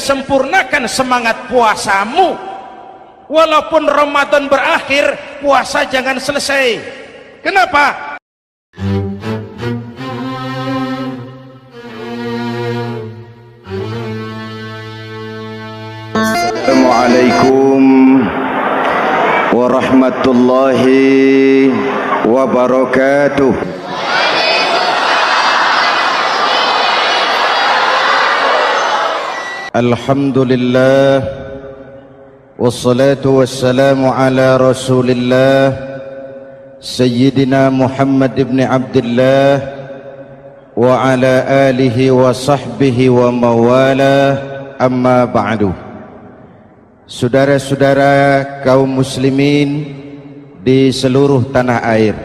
sempurnakan semangat puasamu. Walaupun Ramadan berakhir, puasa jangan selesai. Kenapa? Assalamualaikum warahmatullahi wabarakatuh. Alhamdulillah wassalatu wassalamu ala Rasulillah Sayyidina Muhammad ibn Abdullah wa ala alihi wa sahbihi wa mawala, amma ba'du. Saudara-saudara kaum muslimin di seluruh tanah air,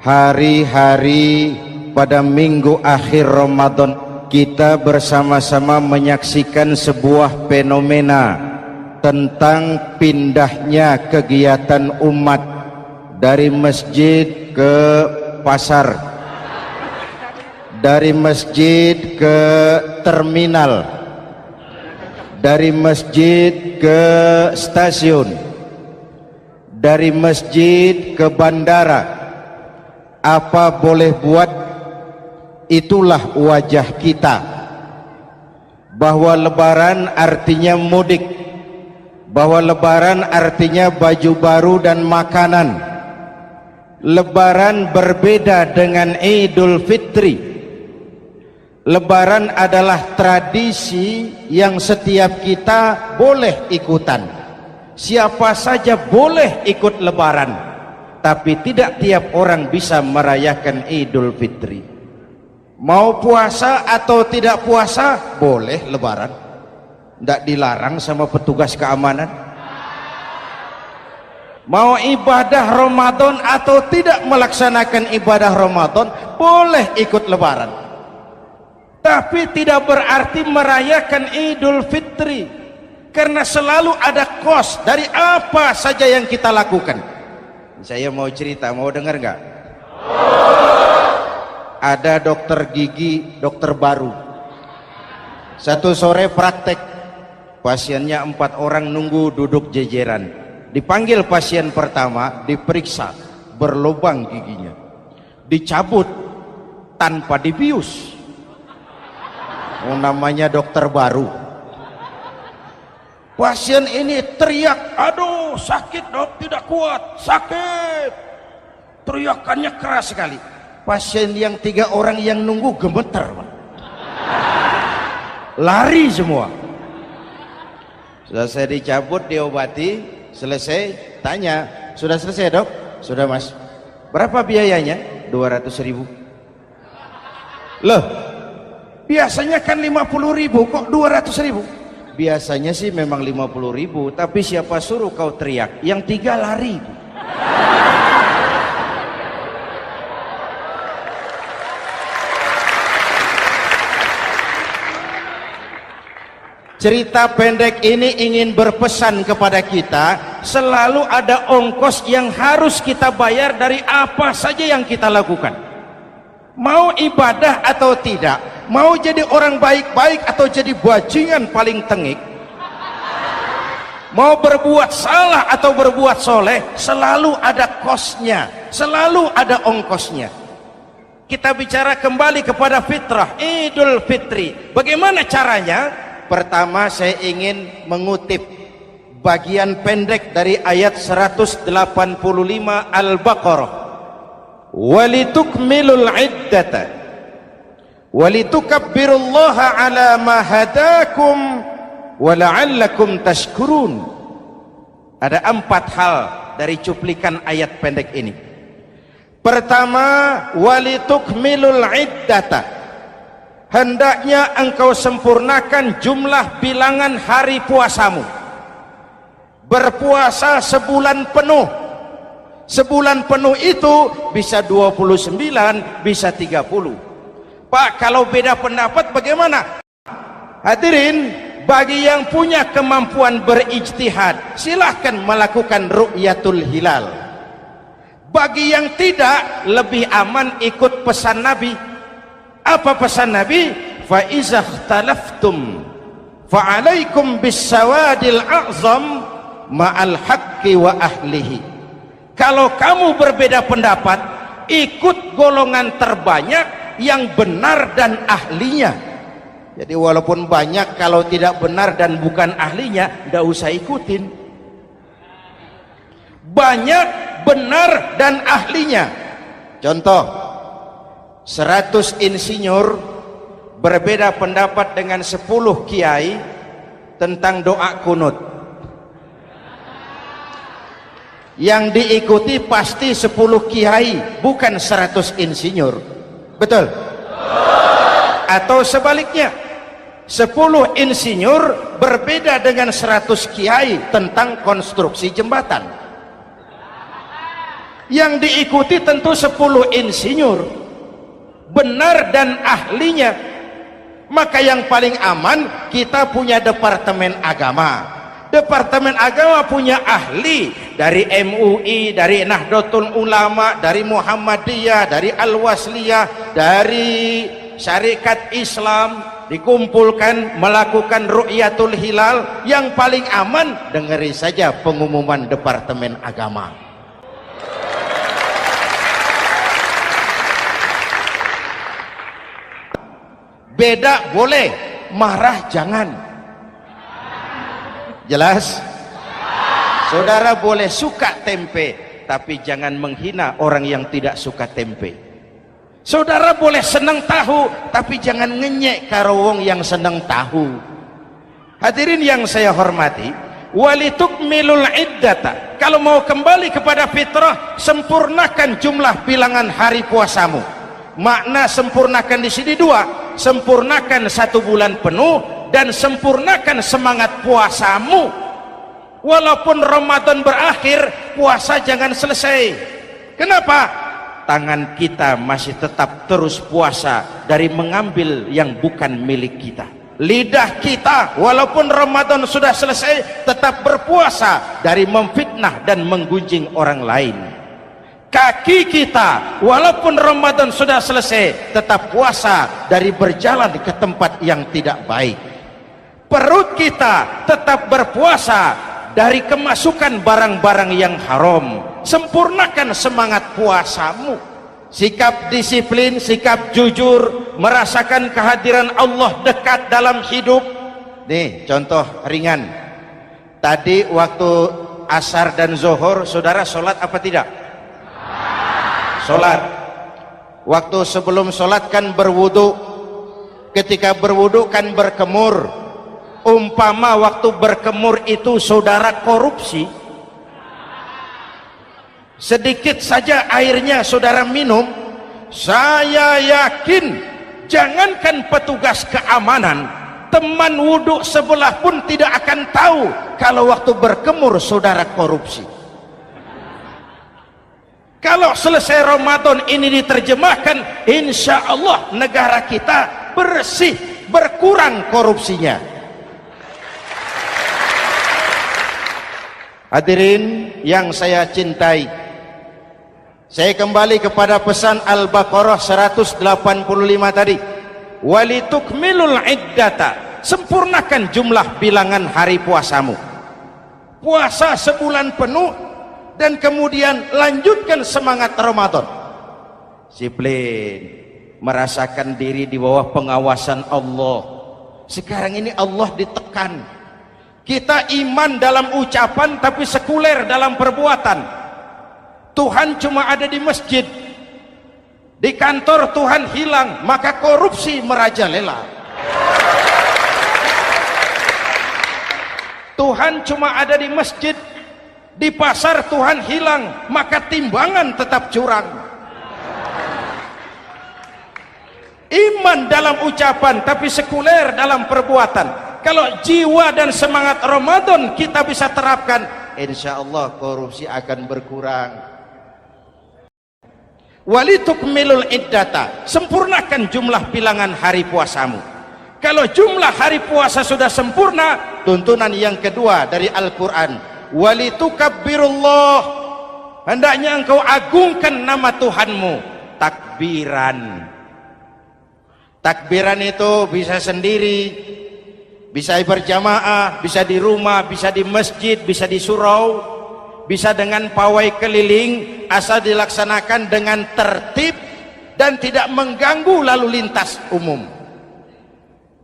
hari-hari pada minggu akhir Ramadan kita bersama-sama menyaksikan sebuah fenomena tentang pindahnya kegiatan umat dari masjid ke pasar, dari masjid ke terminal, dari masjid ke stasiun, dari masjid ke bandara. Apa boleh buat, itulah wajah kita, bahwa lebaran artinya mudik, bahwa lebaran artinya baju baru dan makanan. Lebaran berbeda dengan Idul Fitri. Lebaran adalah tradisi yang setiap kita boleh ikutan. Siapa saja boleh ikut lebaran, tapi tidak tiap orang bisa merayakan Idul Fitri. Mau puasa atau tidak puasa boleh lebaran, tidak dilarang sama petugas keamanan. Mau ibadah Ramadan atau tidak melaksanakan ibadah Ramadan boleh ikut lebaran, tapi tidak berarti merayakan Idul Fitri, karena selalu ada kos dari apa saja yang kita lakukan. Saya mau cerita, mau dengar nggak? Ada dokter gigi, dokter baru. Satu sore praktek, pasiennya 4 orang nunggu duduk jejeran. Dipanggil pasien pertama, diperiksa, berlubang giginya, dicabut tanpa dibius. Namanya dokter baru. Pasien ini teriak, aduh sakit dok, tidak kuat, sakit. Teriakannya keras sekali. Pasien yang 3 orang yang nunggu gemeter, lari semua. Sudah saya dicabut, diobati, selesai, tanya, sudah selesai dok? Sudah mas. Berapa biayanya? 200.000. Loh, biasanya kan 50.000, kok 200.000? Biasanya sih memang 50.000, tapi siapa suruh kau teriak? Yang 3 lari. Cerita pendek ini ingin berpesan kepada kita, selalu ada ongkos yang harus kita bayar dari apa saja yang kita lakukan. Mau ibadah atau tidak, mau jadi orang baik-baik atau jadi bajingan paling tengik, mau berbuat salah atau berbuat soleh, selalu ada kosnya, selalu ada ongkosnya. Kita bicara kembali kepada fitrah, Idul Fitri. Bagaimana caranya? Pertama, saya ingin mengutip bagian pendek dari ayat 185 Al-Baqarah. Walitukmilul iddata walitukabbirullaha ala ma hadakum wala'allakum tashkurun. Ada 4 hal dari cuplikan ayat pendek ini. Pertama, walitukmilul iddata, hendaknya engkau sempurnakan jumlah bilangan hari puasamu. Berpuasa sebulan penuh. Sebulan penuh itu bisa 29, bisa 30. Pak, kalau beda pendapat bagaimana? Hadirin, bagi yang punya kemampuan berijtihad, silahkan melakukan ru'yatul hilal. Bagi yang tidak, lebih aman ikut pesan Nabi. Apa pesan Nabi? Fa iza ikhtalaftum fa'alaikum bisawadil a'zam ma'al haqqi wa ahlihi. Kalau kamu berbeda pendapat, ikut golongan terbanyak yang benar dan ahlinya. Jadi walaupun banyak, kalau tidak benar dan bukan ahlinya, tidak usah ikutin. Banyak, benar dan ahlinya. Contoh, 100 insinyur berbeda pendapat dengan 10 kiai tentang doa kunut. Yang diikuti pasti 10 kiai, bukan 100 insinyur. Betul? Atau sebaliknya, 10 insinyur berbeda dengan 100 kiai tentang konstruksi jembatan. Yang diikuti tentu 10 insinyur, benar dan ahlinya. Maka yang paling aman, kita punya departemen agama. Departemen agama punya ahli dari MUI, dari Nahdlatul Ulama, dari Muhammadiyah, dari Al-Wasliyah, dari Syarikat Islam, dikumpulkan melakukan ru'yatul hilal. Yang paling aman, dengeri saja pengumuman departemen agama. Beda boleh, marah jangan. Jelas? Saudara boleh suka tempe, tapi jangan menghina orang yang tidak suka tempe. Saudara boleh senang tahu, tapi jangan ngenyek karo wong yang senang tahu. Hadirin yang saya hormati, walitukmilul iddata. Kalau mau kembali kepada fitrah, sempurnakan jumlah bilangan hari puasamu. Makna sempurnakan di sini dua, sempurnakan 1 bulan penuh dan sempurnakan semangat puasamu. Walaupun Ramadan berakhir, puasa jangan selesai. Kenapa? Tangan kita masih tetap terus puasa dari mengambil yang bukan milik kita. Lidah kita walaupun Ramadan sudah selesai tetap berpuasa dari memfitnah dan menggunjing orang lain. Kaki kita walaupun Ramadan sudah selesai tetap puasa dari berjalan ke tempat yang tidak baik. Perut kita tetap berpuasa dari kemasukan barang-barang yang haram. Sempurnakan semangat puasamu. Sikap disiplin, sikap jujur, merasakan kehadiran Allah dekat dalam hidup. Nih contoh ringan. Tadi waktu asar dan zuhur saudara sholat apa tidak? Sholat. Waktu sebelum sholat kan berwudu. Ketika berwudu kan berkemur. Umpama waktu berkemur itu saudara korupsi, sedikit saja airnya saudara minum, saya yakin jangankan petugas keamanan, teman wudu sebelah pun tidak akan tahu kalau waktu berkemur saudara korupsi. Kalau selesai Ramadan ini diterjemahkan, insya Allah negara kita bersih, berkurang korupsinya. Hadirin yang saya cintai, saya kembali kepada pesan Al-Baqarah 185 tadi. Walitukmilul iddata, sempurnakan jumlah bilangan hari puasamu. Puasa sebulan penuh dan kemudian lanjutkan semangat Ramadan. Disiplin, merasakan diri di bawah pengawasan Allah. Sekarang ini Allah ditekan. Kita iman dalam ucapan tapi sekuler dalam perbuatan. Tuhan cuma ada di masjid, di kantor Tuhan hilang, maka korupsi merajalela. Tuhan cuma ada di masjid, di pasar Tuhan hilang, maka timbangan tetap curang. Iman dalam ucapan tapi sekuler dalam perbuatan. Kalau jiwa dan semangat Ramadan kita bisa terapkan, insya Allah korupsi akan berkurang. Walitukmilul iddata, sempurnakan jumlah bilangan hari puasamu. Kalau jumlah hari puasa sudah sempurna, tuntunan yang kedua dari Al-Quran, walitukabbirullah, hendaknya engkau agungkan nama Tuhanmu. Takbiran. Takbiran itu bisa sendiri, Bisa berjamaah, bisa di rumah, bisa di masjid, bisa di surau, bisa dengan pawai keliling, asal dilaksanakan dengan tertib dan tidak mengganggu lalu lintas umum.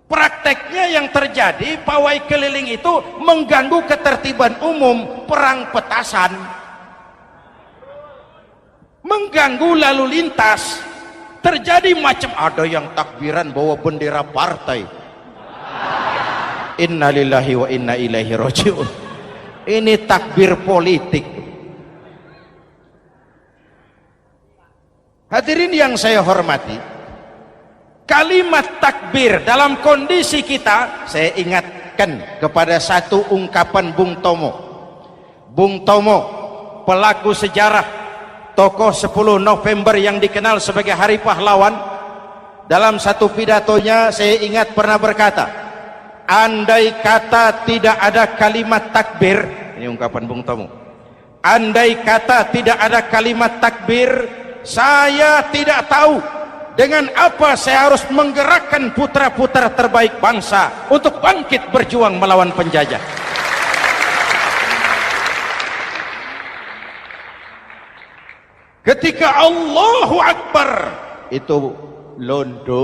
Prakteknya yang terjadi, pawai keliling itu mengganggu ketertiban umum, perang petasan, mengganggu lalu lintas. Terjadi macam ada yang takbiran bawa bendera partai. Innalillahi wa inna ilaihi rajiun. Ini takbir politik. Hadirin yang saya hormati, kalimat takbir dalam kondisi kita, saya ingatkan kepada satu ungkapan Bung Tomo. Bung Tomo, pelaku sejarah, tokoh 10 November yang dikenal sebagai Hari Pahlawan, dalam satu pidatonya saya ingat pernah berkata, andai kata tidak ada kalimat takbir, ini ungkapan Bung Tomo, andai kata tidak ada kalimat takbir, saya tidak tahu dengan apa saya harus menggerakkan putra-putra terbaik bangsa untuk bangkit berjuang melawan penjajah. Ketika Allahu Akbar, itu londo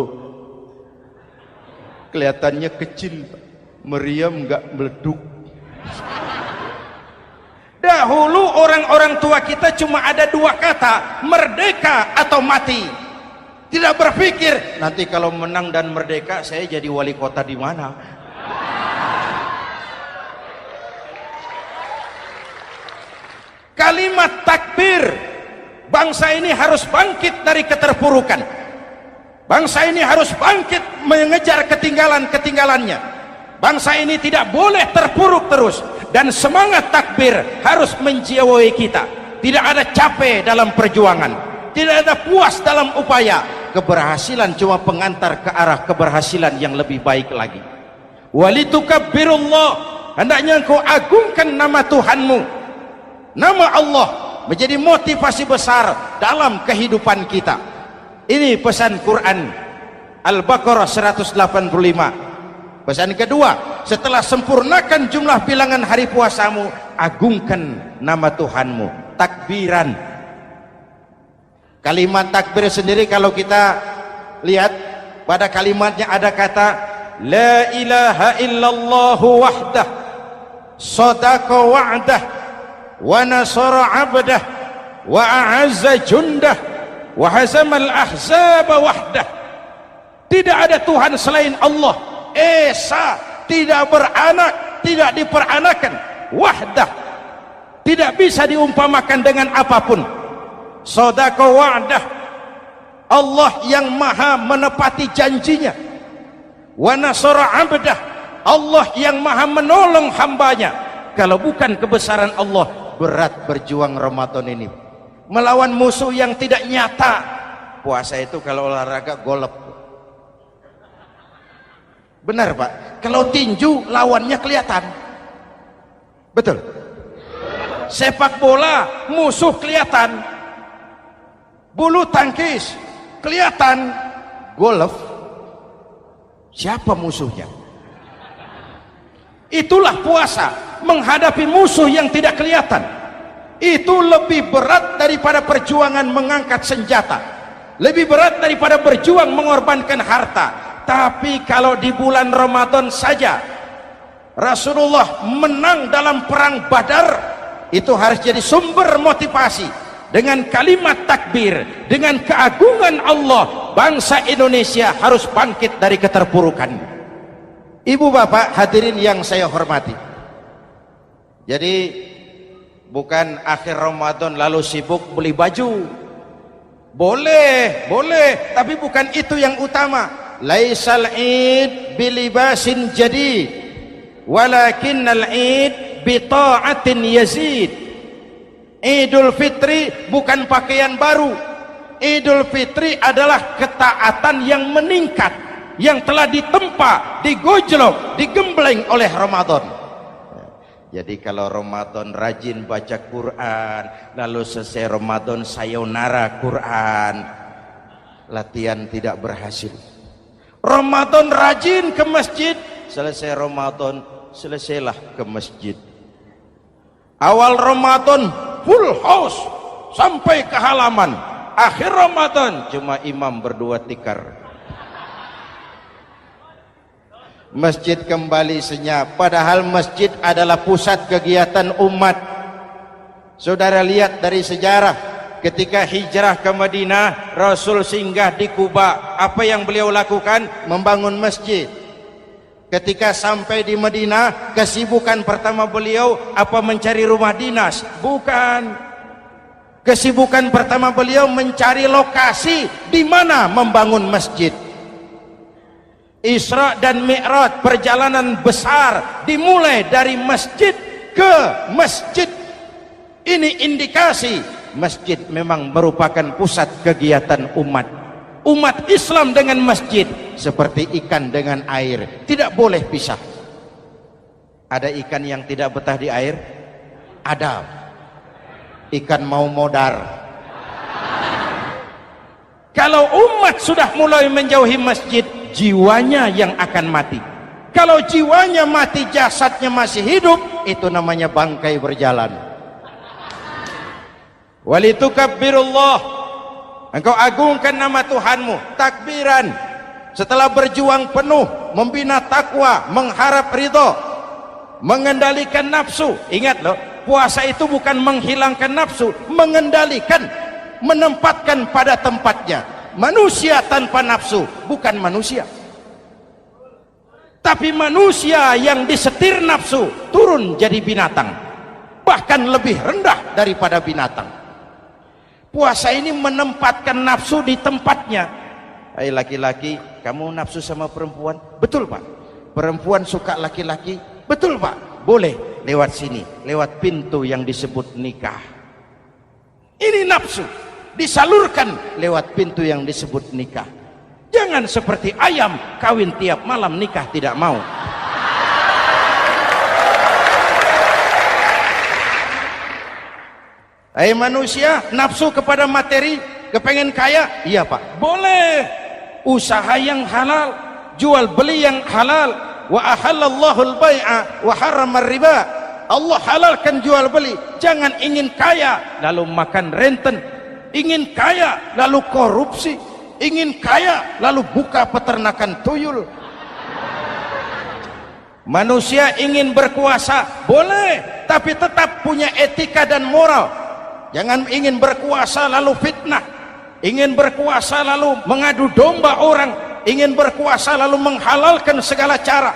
kelihatannya kecil, meriam nggak meleduk. Dahulu orang-orang tua kita cuma ada dua kata, merdeka atau mati. Tidak berpikir nanti kalau menang dan merdeka saya jadi wali kota di mana. Kalimat takbir, bangsa ini harus bangkit dari keterpurukan. Bangsa ini harus bangkit mengejar ketinggalan-ketinggalannya. Bangsa ini tidak boleh terpuruk terus. Dan semangat takbir harus menjiwai kita. Tidak ada capek dalam perjuangan, tidak ada puas dalam upaya. Keberhasilan cuma pengantar ke arah keberhasilan yang lebih baik lagi. Walitukabbirullah, hendaknya engkau agungkan nama Tuhanmu. Nama Allah menjadi motivasi besar dalam kehidupan kita. Ini pesan Quran Al-Baqarah 185. Pesan kedua, setelah sempurnakan jumlah bilangan hari puasamu, agungkan nama Tuhanmu. Takbiran. Kalimat takbir sendiri kalau kita lihat pada kalimatnya ada kata la ilaha illallah wahdah sadaqa wa'dah wa nasara 'abdah wa a'azza jundah wa hazamal ahzaba wahdah. Tidak ada Tuhan selain Allah, esa, tidak beranak, tidak diperanakan, wahdah, tidak bisa diumpamakan dengan apapun. Sadaqa wa'dah, Allah yang maha menepati janjinya. Wa nasara 'abdah, Allah yang maha menolong hambanya. Kalau bukan kebesaran Allah, berat berjuang Ramadan ini melawan musuh yang tidak nyata. Puasa itu kalau olahraga golep. Benar Pak, kalau tinju lawannya kelihatan. Betul. Sepak bola musuh kelihatan, bulu tangkis kelihatan, golf siapa musuhnya? Itulah puasa, menghadapi musuh yang tidak kelihatan. Itu lebih berat daripada perjuangan mengangkat senjata, lebih berat daripada berjuang mengorbankan harta. Tapi kalau di bulan Ramadan saja Rasulullah menang dalam perang Badar, itu harus jadi sumber motivasi. Dengan kalimat takbir, dengan keagungan Allah, bangsa Indonesia harus bangkit dari keterpurukan. Ibu bapak hadirin yang saya hormati, jadi bukan akhir Ramadan lalu sibuk beli baju. Boleh, tapi bukan itu yang utama. Laisal id bilibasin jadid walakinnal id bita'atin yazid. Idul Fitri bukan pakaian baru. Idul Fitri adalah ketaatan yang meningkat, yang telah ditempa, digojlok, digembleng oleh Ramadan. Jadi kalau Ramadan rajin baca Quran, lalu selesai Ramadan sayonara Quran, latihan tidak berhasil. Ramadan rajin ke masjid, selesai Ramadan, selesailah ke masjid. Awal Ramadan full house sampai ke halaman, akhir Ramadan cuma imam berdua tikar. Masjid kembali senyap, padahal masjid adalah pusat kegiatan umat. Saudara lihat dari sejarah, ketika hijrah ke Madinah, Rasul singgah di Kuba. Apa yang beliau lakukan? Membangun masjid. Ketika sampai di Madinah, kesibukan pertama beliau apa? Mencari rumah dinas? Bukan. Kesibukan pertama beliau mencari lokasi di mana membangun masjid. Isra dan Mi'raj, perjalanan besar dimulai dari masjid ke masjid. Ini indikasi masjid memang merupakan pusat kegiatan umat. Umat Islam dengan masjid seperti ikan dengan air, tidak boleh pisah. Ada ikan yang tidak betah di air? Ada. Ikan mau modar. Kalau umat sudah mulai menjauhi masjid, jiwanya yang akan mati. Kalau jiwanya mati, jasadnya masih hidup, itu namanya bangkai berjalan. Walitukabbirullah, engkau agungkan nama Tuhanmu, takbiran. Setelah berjuang penuh, membina takwa, mengharap ridho, mengendalikan nafsu. Ingat loh, puasa itu bukan menghilangkan nafsu, mengendalikan, menempatkan pada tempatnya. Manusia tanpa nafsu bukan manusia, tapi manusia yang disetir nafsu turun jadi binatang, bahkan lebih rendah daripada binatang. Puasa ini menempatkan nafsu di tempatnya. Hai laki-laki, kamu nafsu sama perempuan? Betul Pak. Perempuan suka laki-laki? Betul Pak. Boleh lewat sini, lewat pintu yang disebut nikah. Ini nafsu disalurkan lewat pintu yang disebut nikah. Jangan seperti ayam kawin tiap malam, nikah tidak mau. Hai manusia, nafsu kepada materi, kepengen kaya? Iya Pak, boleh. Usaha yang halal, jual beli yang halal. Wa ahallallahu al-bai'a wa harrama riba. Allah halalkan jual beli. Jangan ingin kaya lalu makan renten, ingin kaya lalu korupsi, ingin kaya lalu buka peternakan tuyul. Manusia ingin berkuasa, boleh, tapi tetap punya etika dan moral. Jangan ingin berkuasa lalu fitnah, ingin berkuasa lalu mengadu domba orang, ingin berkuasa lalu menghalalkan segala cara.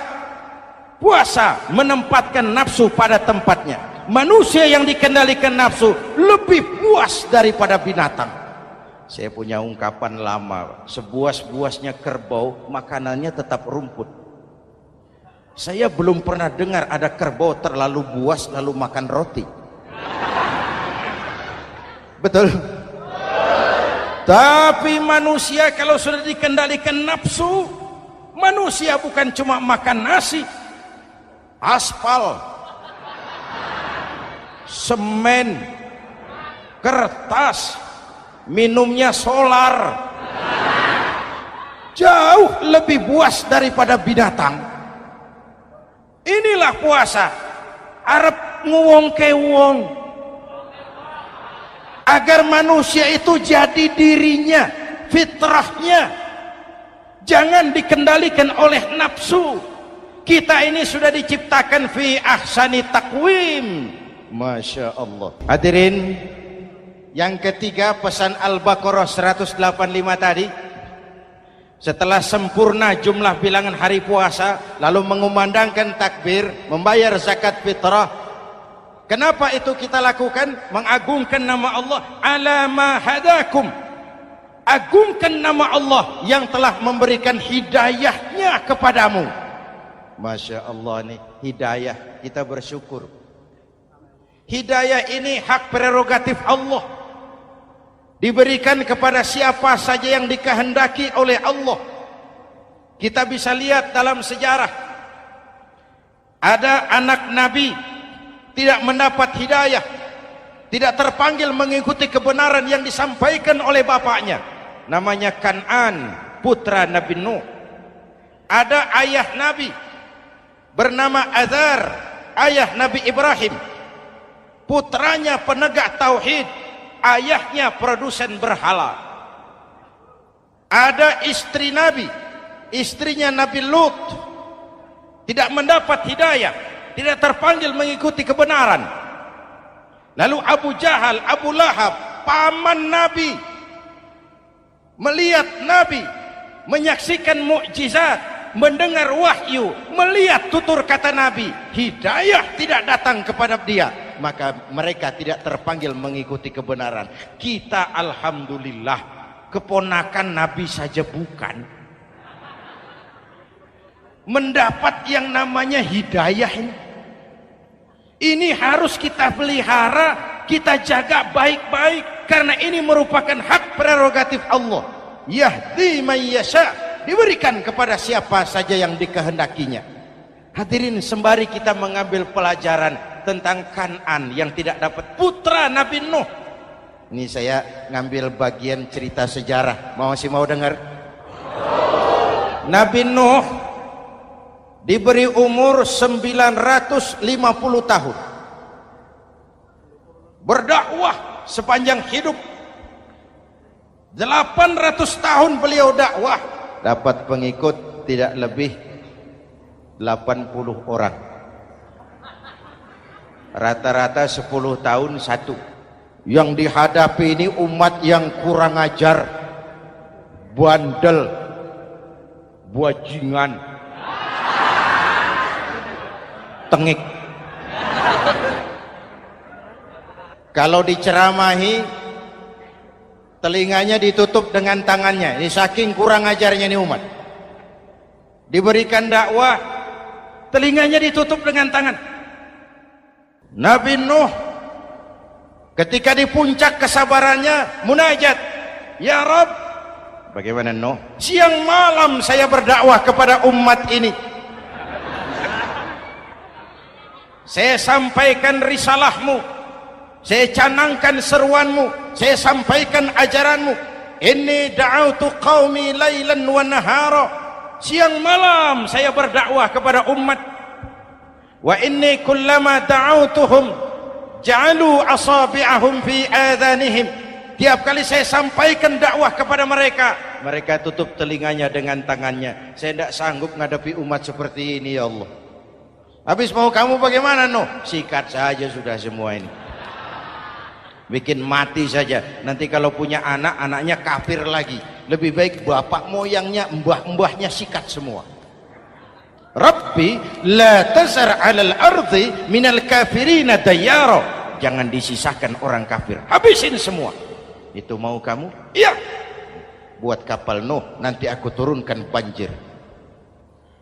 Puasa menempatkan nafsu pada tempatnya. Manusia yang dikendalikan nafsu lebih puas daripada binatang. Saya punya ungkapan lama, sebuas-buasnya kerbau, makanannya tetap rumput. Saya belum pernah dengar ada kerbau terlalu buas lalu makan roti. Betul? Tapi manusia kalau sudah dikendalikan nafsu, manusia bukan cuma makan nasi, aspal, semen, kertas, minumnya solar, jauh lebih buas daripada binatang. Inilah puasa, arep nguwong kewong, agar manusia itu jadi dirinya, fitrahnya, jangan dikendalikan oleh nafsu. Kita ini sudah diciptakan fi ahsani taqwim. Masya Allah. Hadirin, yang ketiga pesan Al-Baqarah 185 tadi, setelah sempurna jumlah bilangan hari puasa, lalu mengumandangkan takbir, membayar zakat fitrah. Kenapa itu kita lakukan? Mengagungkan nama Allah, ala ma hadakum. Agungkan nama Allah yang telah memberikan hidayahnya kepadamu. Masya Allah nih, hidayah, kita bersyukur. Hidayah ini hak prerogatif Allah, diberikan kepada siapa saja yang dikehendaki oleh Allah. Kita bisa lihat dalam sejarah, ada anak Nabi tidak mendapat hidayah, tidak terpanggil mengikuti kebenaran yang disampaikan oleh bapaknya, namanya Kan'an, putra Nabi Nuh. Ada ayah Nabi bernama Azar, ayah Nabi Ibrahim, putranya penegak tauhid, ayahnya produsen berhala. Ada istri Nabi, istrinya Nabi Lut, tidak mendapat hidayah, tidak terpanggil mengikuti kebenaran. Lalu Abu Jahal, Abu Lahab, paman Nabi, melihat Nabi, menyaksikan mukjizat, mendengar wahyu, melihat tutur kata Nabi, hidayah tidak datang kepada dia, maka mereka tidak terpanggil mengikuti kebenaran. Kita alhamdulillah keponakan Nabi saja bukan, mendapat yang namanya hidayah ini harus kita pelihara, kita jaga baik-baik, karena ini merupakan hak prerogatif Allah. Yahdi man yasha, diberikan kepada siapa saja yang dikehendakinya. Hadirin, sembari kita mengambil pelajaran tentang Kan'an yang tidak dapat, putra Nabi Nuh. Ini saya ngambil bagian cerita sejarah, masih mau dengar? Nabi Nuh diberi umur 950 tahun, berdakwah sepanjang hidup. 800 tahun beliau dakwah, dapat pengikut tidak lebih 80 orang, rata-rata 10 tahun satu. Yang dihadapi ini umat yang kurang ajar, bandel, bajingan, tengik. Kalau diceramahi, telinganya ditutup dengan tangannya. Ini saking kurang ajarnya ini umat. Diberikan dakwah, telinganya ditutup dengan tangan. Nabi Nuh ketika di puncak kesabarannya munajat, ya Rabb, bagaimana Nuh? Siang malam saya berdakwah kepada umat ini, saya sampaikan risalahmu, saya canangkan seruanmu, saya sampaikan ajaranmu. Inni da'autu qaumi lailan wa nahara, siang malam saya berdakwah kepada umat. Wa inni kullama da'autuhum ja'alu asabi'ahum fi adhanihim, tiap kali saya sampaikan dakwah kepada mereka, mereka tutup telinganya dengan tangannya. Saya tidak sanggup menghadapi umat seperti ini, ya Allah. Habis mau kamu bagaimana Nuh? Sikat saja sudah semua ini, bikin mati saja. Nanti kalau punya anak, anaknya kafir lagi, lebih baik bapak moyangnya, mbah-mbahnya sikat semua. Rabbi la tazar 'alal ardi minal kafirina dayyara, jangan disisakan orang kafir, habisin semua. Itu mau kamu? Iya. Buat kapal Nuh, nanti aku turunkan banjir.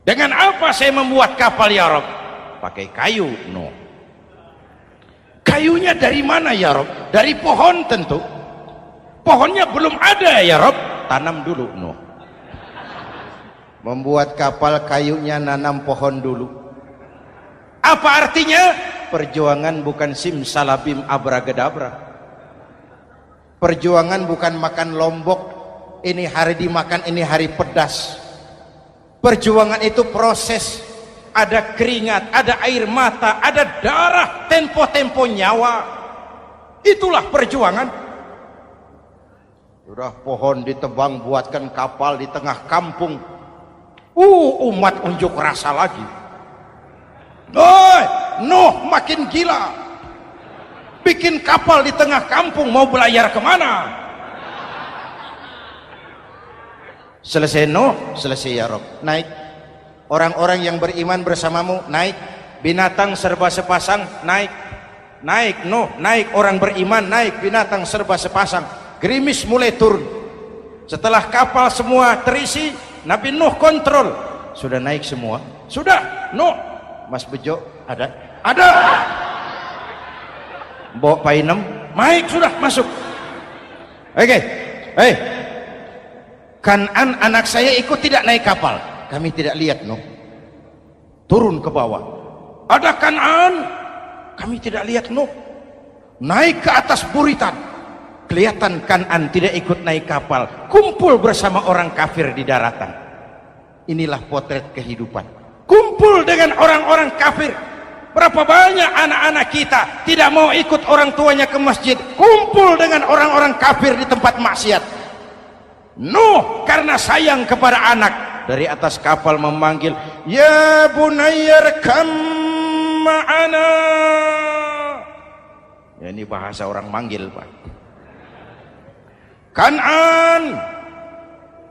Dengan apa saya membuat kapal ya Rabb? Pakai kayu Nuh. Kayunya dari mana ya Rabb? Dari pohon tentu. Pohonnya belum ada ya Rabb, tanam dulu Nuh. Membuat kapal, kayunya nanam pohon dulu. Apa artinya? Perjuangan bukan simsalabim abragedabra. Perjuangan bukan makan lombok, ini hari dimakan, ini hari pedas. Perjuangan itu proses, ada keringat, ada air mata, ada darah, tempo-tempo nyawa. Itulah perjuangan. Sudah pohon ditebang, buatkan kapal di tengah kampung. Umat unjuk rasa lagi. Nuh makin gila, bikin kapal di tengah kampung, mau belayar kemana? Selesai Nuh, selesai ya Rabb. Naik orang-orang yang beriman bersamamu, naik. Binatang serba sepasang, naik. Naik Nuh, naik orang beriman, naik. Binatang serba sepasang. Gerimis mulai turun. Setelah kapal semua terisi, Nabi Nuh kontrol, sudah naik semua? Sudah. Nuh, Mas Bejo ada? Ada. Bawa Painem, naik sudah, masuk. Oke. Hei, Kan'an anak saya ikut tidak naik kapal? Kami tidak lihat Nuh. Turun ke bawah. Ada Kan'an? Kami tidak lihat Nuh. Naik ke atas buritan. Kelihatan Kan'an tidak ikut naik kapal, kumpul bersama orang kafir di daratan. Inilah potret kehidupan. kumpul dengan orang-orang kafir. Berapa banyak anak-anak kita tidak mau ikut orang tuanya ke masjid, kumpul dengan orang-orang kafir di tempat maksiat. Nuh karena sayang kepada anak, dari atas kapal memanggil, ya bunayya rkam ma'ana. Ya, ini bahasa orang manggil, Pak. Kan'an,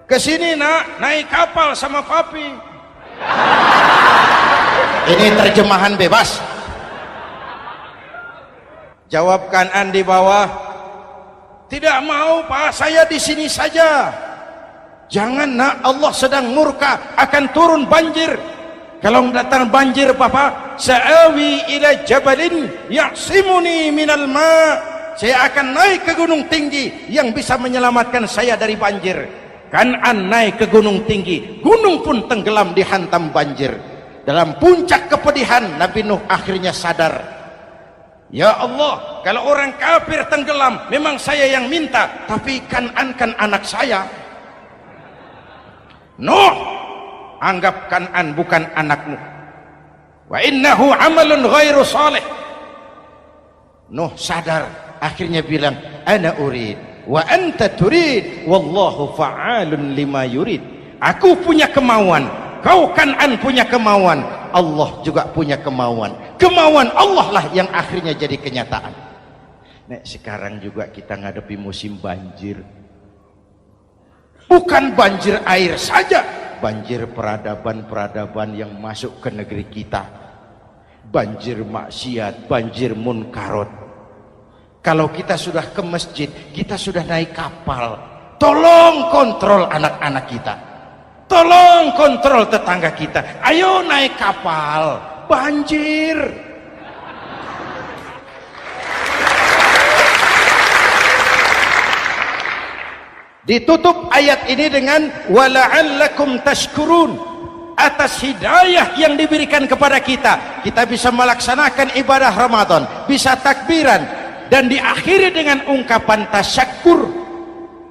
kesini nak, naik kapal sama papi. Ini terjemahan bebas. Jawab Kan'an di bawah, tidak mau Pak, saya di sini saja. Jangan nak, Allah sedang murka, akan turun banjir. Kalau datang banjir Papa, sa'awi ila jabalin ya'simuni minal ma'. Saya akan naik ke gunung tinggi yang bisa menyelamatkan saya dari banjir. Kan'an naik ke gunung tinggi, gunung pun tenggelam dihantam banjir. Dalam puncak kepedihan, Nabi Nuh akhirnya sadar, ya Allah, kalau orang kafir tenggelam memang saya yang minta, tapi Kan'an kan anak saya. Nuh, anggap Kan'an bukan anakmu. Wa innahu amalun ghairu salih. Nuh sadar, akhirnya bilang, ana urid wa anta turid wallahu fa'alun lima yurid. Aku punya kemauan, kau Kan'an punya kemauan, Allah juga punya kemauan. Kemauan Allah lah yang akhirnya jadi kenyataan. Nek sekarang juga kita ngadepi musim banjir. Bukan banjir air saja, banjir peradaban-peradaban yang masuk ke negeri kita. Banjir maksiat, banjir munkarot. Kalau kita sudah ke masjid, kita sudah naik kapal, tolong kontrol anak-anak kita. Tolong kontrol tetangga kita. Ayo naik kapal, banjir. Ditutup ayat ini dengan wala'allakum tashkurun. Atas hidayah yang diberikan kepada kita, kita bisa melaksanakan ibadah Ramadan, bisa takbiran, dan diakhiri dengan ungkapan tasyakkur.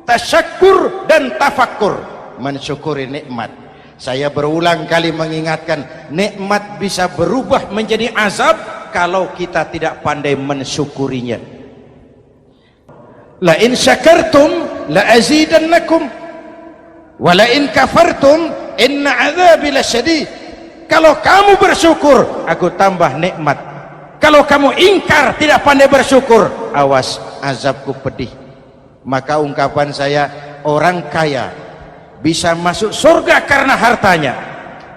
Tasyakkur dan tafakkur, mensyukuri nikmat. Saya berulang kali mengingatkan, nikmat bisa berubah menjadi azab kalau kita tidak pandai mensyukurinya. La in syakartum la azidannakum wa la in kafartum inna azabi lasyadid. Kalau kamu bersyukur, aku tambah nikmat. Kalau kamu ingkar, tidak pandai bersyukur, awas, azabku pedih. Maka ungkapan saya, orang kaya bisa masuk surga karena hartanya,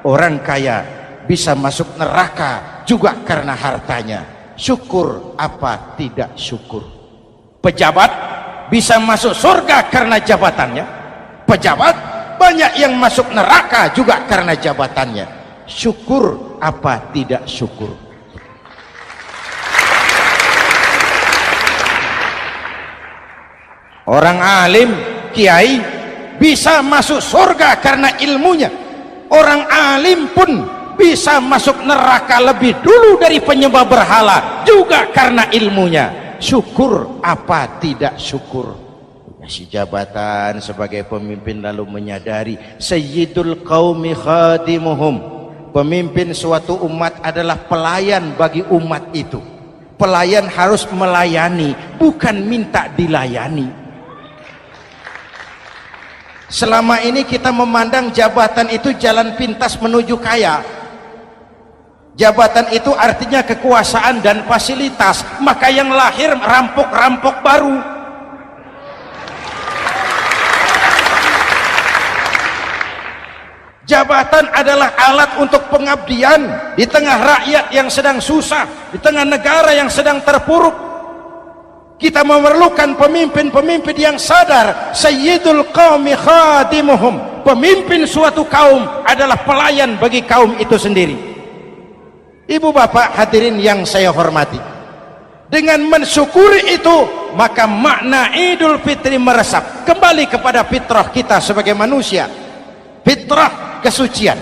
orang kaya bisa masuk neraka juga karena hartanya. Syukur apa tidak syukur? Pejabat bisa masuk surga karena jabatannya, pejabat banyak yang masuk neraka juga karena jabatannya. Syukur apa tidak syukur? Orang alim, kiai bisa masuk surga karena ilmunya. Orang alim pun bisa masuk neraka lebih dulu dari penyembah berhala juga karena ilmunya. Syukur apa tidak syukur? Kasih jabatan sebagai pemimpin lalu menyadari sayyidul qaumi khadimuhum. Pemimpin suatu umat adalah pelayan bagi umat itu. Pelayan harus melayani, bukan minta dilayani. Selama ini kita memandang jabatan itu jalan pintas menuju kaya. Jabatan itu artinya kekuasaan dan fasilitas, maka yang lahir rampok-rampok baru. Jabatan adalah alat untuk pengabdian di tengah rakyat yang sedang susah, di tengah negara yang sedang terpuruk. Kita memerlukan pemimpin-pemimpin yang sadar sayyidul qaumi khadimuhum. Pemimpin suatu kaum adalah pelayan bagi kaum itu sendiri. Ibu bapak hadirin yang saya hormati, dengan mensyukuri itu maka makna Idul Fitri meresap kembali kepada fitrah kita sebagai manusia, fitrah kesucian.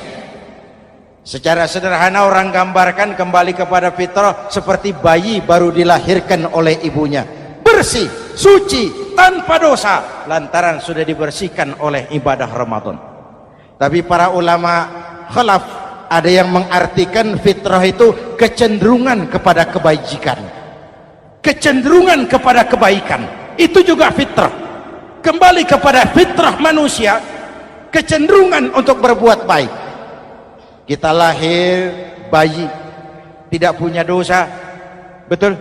Secara sederhana orang gambarkan kembali kepada fitrah seperti bayi baru dilahirkan oleh ibunya, bersih, suci, tanpa dosa, lantaran sudah dibersihkan oleh ibadah Ramadan. Tapi para ulama khalaf Ada yang mengartikan fitrah itu kecenderungan kepada kebajikan, kecenderungan kepada kebaikan, itu juga fitrah. Kembali kepada fitrah manusia, kecenderungan untuk berbuat baik. Kita lahir bayi tidak punya dosa, betul?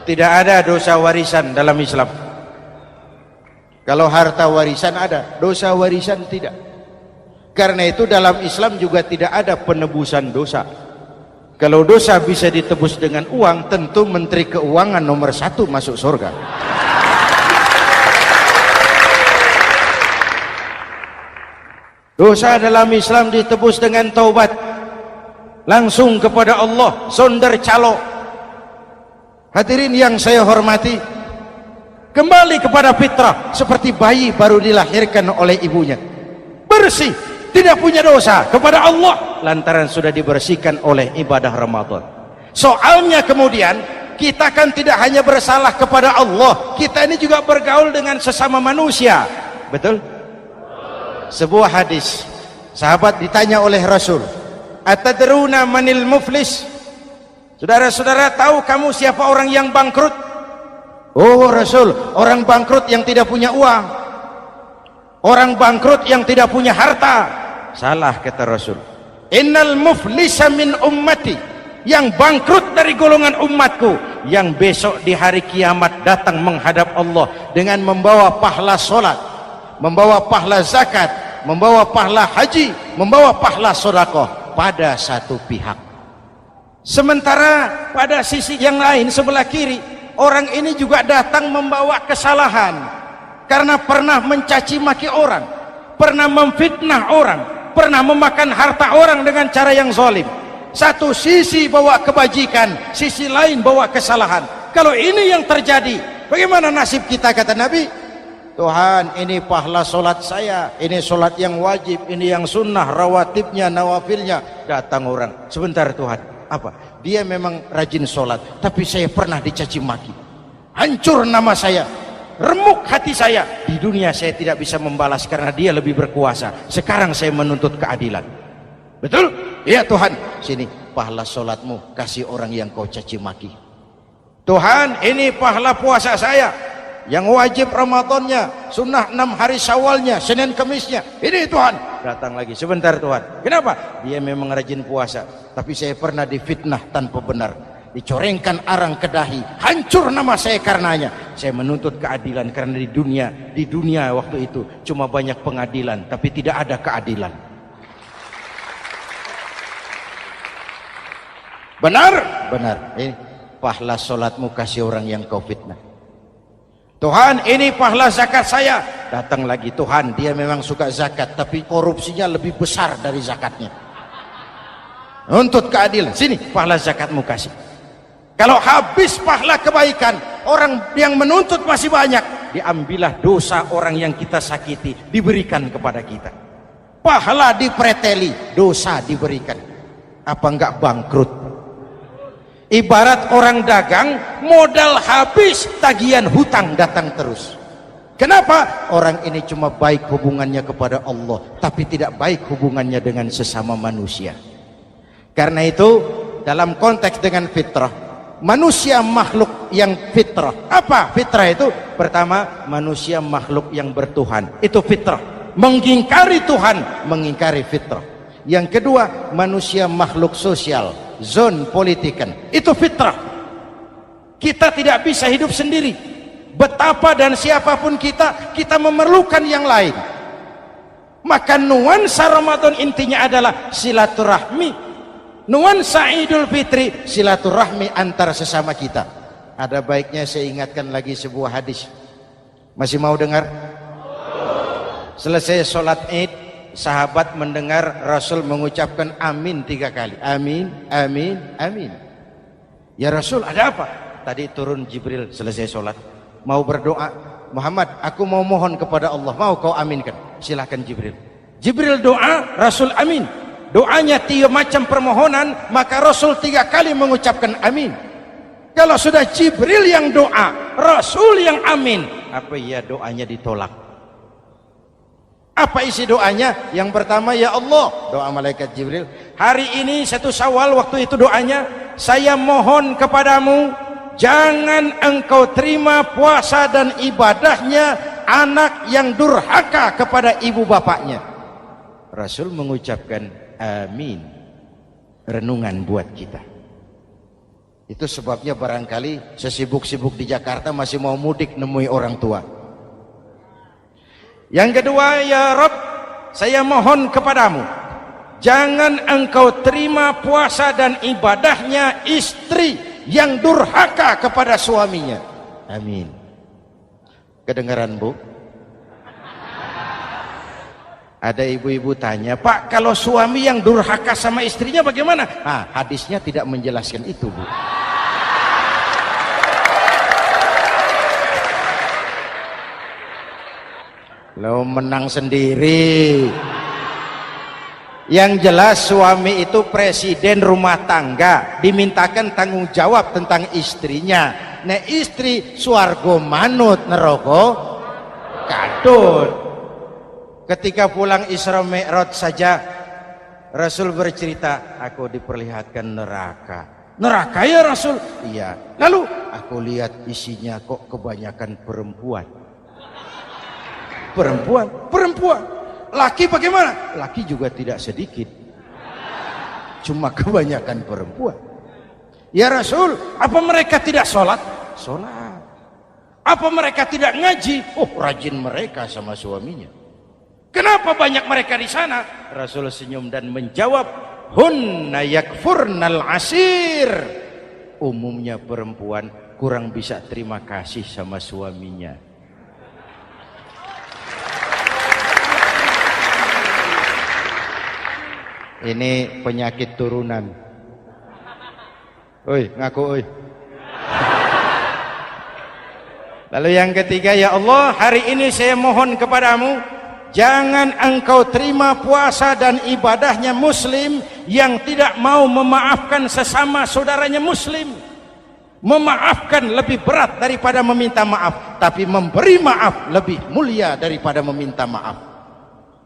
Tidak ada dosa warisan dalam Islam. Kalau harta warisan ada, dosa warisan tidak. Karena itu dalam Islam juga tidak ada penebusan dosa. Kalau dosa bisa ditebus dengan uang, tentu Menteri Keuangan nomor 1 masuk surga. Dosa dalam Islam ditebus dengan taubat, langsung kepada Allah, sonder calo. Hadirin yang saya hormati, kembali kepada fitrah, seperti bayi baru dilahirkan oleh ibunya, bersih, tidak punya dosa kepada Allah lantaran sudah dibersihkan oleh ibadah Ramadan. Soalnya kemudian kita kan tidak hanya bersalah kepada Allah, kita ini juga bergaul dengan sesama manusia, betul? Sebuah hadis, sahabat ditanya oleh Rasul, atadruna manil muflis? Saudara-saudara, tahu kamu siapa orang yang bangkrut? Oh Rasul, orang bangkrut yang tidak punya uang, orang bangkrut yang tidak punya harta. Salah, kata Rasul. Innal muflisa min ummati, yang bangkrut dari golongan umatku, yang besok di hari kiamat datang menghadap Allah dengan membawa pahala solat, membawa pahala zakat, membawa pahala haji, membawa pahala sedekah pada satu pihak. Sementara pada sisi yang lain, sebelah kiri, orang ini juga datang membawa kesalahan karena pernah mencaci maki orang, pernah memfitnah orang, pernah memakan harta orang dengan cara yang zalim. Satu sisi bawa kebajikan, sisi lain bawa kesalahan. Kalau ini yang terjadi, bagaimana nasib kita? Kata Nabi, Tuhan, ini pahala solat saya, ini solat yang wajib, ini yang sunnah, rawatibnya, nawafilnya. Datang orang, sebentar Tuhan, apa? Dia memang rajin solat, tapi saya pernah dicaci maki, hancur nama saya, remuk hati saya. Di dunia saya tidak bisa membalas karena dia lebih berkuasa. Sekarang saya menuntut keadilan. Betul? Iya Tuhan. Sini pahala solatmu, kasih orang yang kau caci maki. Tuhan, ini pahala puasa saya, yang wajib Ramadannya, sunnah 6 hari Syawalnya, Senin Kemisnya. Ini Tuhan. Datang lagi, sebentar Tuhan. Kenapa? Dia memang rajin puasa, tapi saya pernah difitnah tanpa benar, dicorengkan arang ke dahi, hancur nama saya karenanya. Saya menuntut keadilan karena di dunia waktu itu cuma banyak pengadilan, tapi tidak ada keadilan. Benar? Benar. Ini pahala solatmu, kasih orang yang kau fitnah. Tuhan, ini pahala zakat saya. Datang lagi, Tuhan, dia memang suka zakat, tapi korupsinya lebih besar dari zakatnya. Nuntut keadilan. Sini pahala zakatmu kasih. Kalau habis pahala kebaikan, orang yang menuntut masih banyak, diambillah dosa orang yang kita sakiti, diberikan kepada kita. Pahala dipreteli, dosa diberikan. Apa enggak bangkrut? Ibarat orang dagang, modal habis, tagihan hutang datang terus. Kenapa? Orang ini cuma baik hubungannya kepada Allah, tapi tidak baik hubungannya dengan sesama manusia. Karena itu, dalam konteks dengan fitrah, manusia makhluk yang fitrah. Apa fitrah itu? Pertama, manusia makhluk yang bertuhan, itu fitrah. Mengingkari Tuhan, mengingkari fitrah. Yang kedua, manusia makhluk sosial, zon politikan, itu fitrah. Kita tidak bisa hidup sendiri. Betapa dan siapapun kita memerlukan yang lain. Maka nuansa Ramadan intinya adalah silaturahmi. Nuansa Idul Fitri, silaturahmi antar sesama kita. Ada baiknya saya ingatkan lagi sebuah hadis. Masih mau dengar? Selesai sholat Id, sahabat mendengar Rasul mengucapkan amin 3 kali. Amin, amin, amin. Ya Rasul, ada apa? Tadi turun Jibril selesai sholat, mau berdoa. Muhammad, aku mau mohon kepada Allah, mau kau aminkan? Silahkan Jibril. Jibril doa, Rasul amin. Doanya 3 macam permohonan, maka Rasul 3 kali mengucapkan amin. Kalau sudah Jibril yang doa, Rasul yang amin, apa iya doanya ditolak? Apa isi doanya? Yang pertama, ya Allah, doa malaikat Jibril, hari ini 1 Syawal, waktu itu doanya, saya mohon kepadamu, jangan engkau terima puasa dan ibadahnya anak yang durhaka kepada ibu bapaknya. Rasul mengucapkan amin. Renungan buat kita. Itu sebabnya barangkali sesibuk-sibuk di Jakarta masih mau mudik nemui orang tua. Yang kedua, ya Rabb, saya mohon kepadamu, jangan engkau terima puasa dan ibadahnya istri yang durhaka kepada suaminya. Amin. Kedengaran, Bu? Ada ibu-ibu tanya, Pak, kalau suami yang durhaka sama istrinya bagaimana? Nah, hadisnya tidak menjelaskan itu, Bu. Lo menang sendiri. Yang jelas suami itu presiden rumah tangga, dimintakan tanggung jawab tentang istrinya. Nah, istri swargo manut neraka kadut. Ketika pulang Isra Mi'raj saja Rasul bercerita, aku diperlihatkan neraka. Neraka ya Rasul? Iya. Lalu aku lihat isinya kok kebanyakan perempuan. Perempuan. Laki bagaimana? Laki juga tidak sedikit. Cuma kebanyakan perempuan. Ya Rasul, apa mereka tidak sholat? Sholat. Apa mereka tidak ngaji? Oh, rajin mereka sama suaminya. Kenapa banyak mereka di sana? Rasul senyum dan menjawab, hunna yakfurnal asir. Umumnya perempuan kurang bisa terima kasih sama suaminya. Ini penyakit turunan. Oi, ngaku oi. Lalu yang ketiga, ya Allah, hari ini saya mohon kepadamu, jangan engkau terima puasa dan ibadahnya muslim yang tidak mau memaafkan sesama saudaranya muslim. Memaafkan lebih berat daripada meminta maaf, tapi memberi maaf lebih mulia daripada meminta maaf.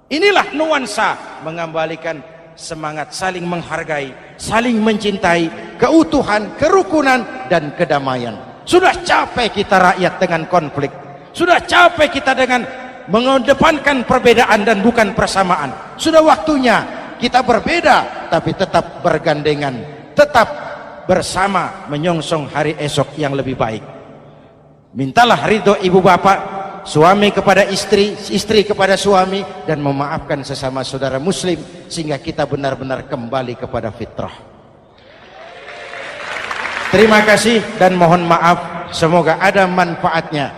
Inilah nuansa mengembalikan semangat saling menghargai, saling mencintai, keutuhan, kerukunan, dan kedamaian. Sudah capek kita rakyat dengan konflik. Sudah capek kita dengan mengedepankan perbedaan dan bukan persamaan. Sudah waktunya kita berbeda tapi tetap bergandengan, tetap bersama menyongsong hari esok yang lebih baik. Mintalah ridho ibu bapak, suami kepada istri, istri kepada suami, dan memaafkan sesama saudara muslim sehingga kita benar-benar kembali kepada fitrah. Terima kasih dan mohon maaf, semoga ada manfaatnya.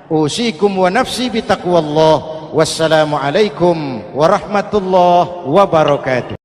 Usikum wa nafsi bitaqwallah. Wassalamualaikum warahmatullahi wabarakatuh.